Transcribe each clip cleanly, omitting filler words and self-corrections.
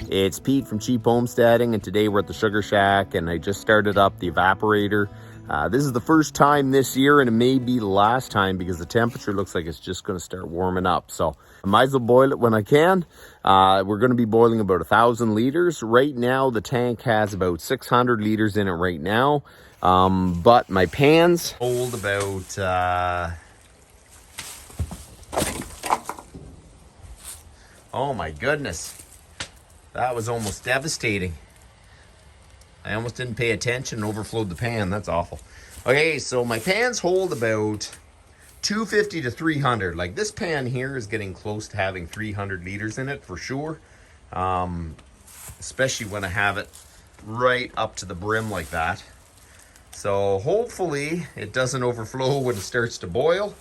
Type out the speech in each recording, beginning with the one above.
It's Pete from Cheap Homesteading, and today we're at the Sugar Shack, and I just started up the evaporator. This is the first time this year, and it may be the last time because the temperature looks like it's just going to start warming up. So I might as well boil it when I can. We're going to be boiling about 1,000 liters. Right now, the tank has about 600 liters in it right now. But my pans hold about... oh my goodness. That was almost devastating. I almost didn't pay attention and overflowed the pan. That's awful. Okay, so my pans hold about 250 to 300. Like this pan here is getting close to having 300 liters in it for sure. Especially when I have it right up to the brim like that. So hopefully it doesn't overflow when it starts to boil.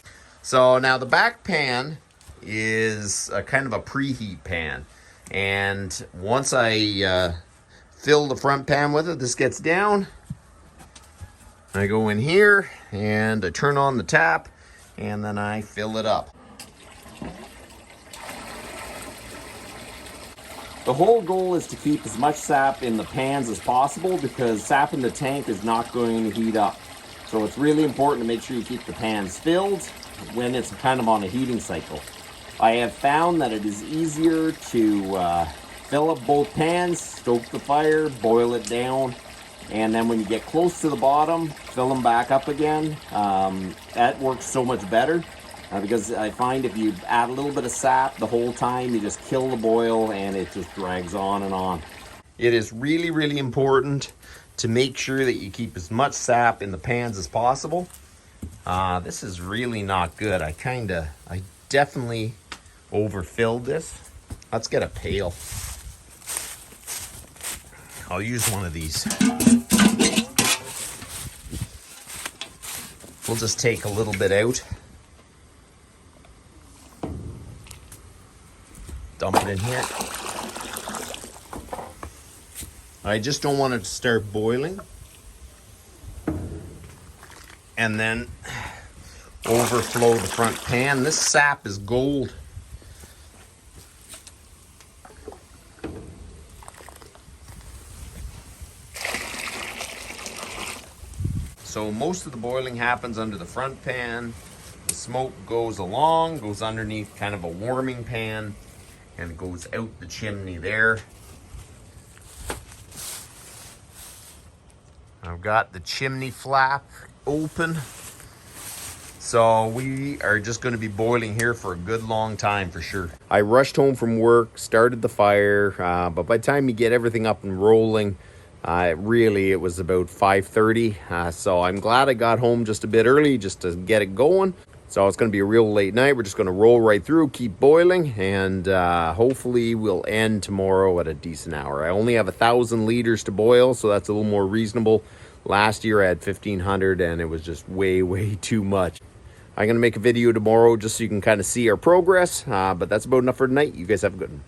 So now the back pan is a kind of a preheat pan. And once I fill the front pan with it, this gets down. I go in here and I turn on the tap and then I fill it up. The whole goal is to keep as much sap in the pans as possible because sap in the tank is not going to heat up. So it's really important to make sure you keep the pans filled when it's kind of on a heating cycle. I have found that it is easier to fill up both pans, stoke the fire, boil it down, and then when you get close to the bottom, fill them back up again. That works so much better because I find if you add a little bit of sap the whole time, you just kill the boil and it just drags on and on. It is really, really important to make sure that you keep as much sap in the pans as possible. This is really not good. I definitely overfilled this. Let's get a pail. I'll use one of these. We'll just take a little bit out. Dump it in here. I just don't want it to start boiling and then overflow the front pan. This sap is gold. So most of the boiling happens under the front pan. The smoke goes along, goes underneath kind of a warming pan, and it goes out the chimney there. I've got the chimney flap open. So we are just going to be boiling here for a good long time for sure. I rushed home from work, started the fire, but by the time you get everything up and rolling, really it was about 5:30. So I'm glad I got home just a bit early just to get it going. So it's going to be a real late night. We're just going to roll right through, keep boiling, and hopefully we'll end tomorrow at a decent hour. I only have 1,000 liters to boil, so that's a little more reasonable. Last year I had 1,500 and it was just way too much. I'm going to make a video tomorrow just so you can kind of see our progress, but that's about enough for tonight. You guys have a good one.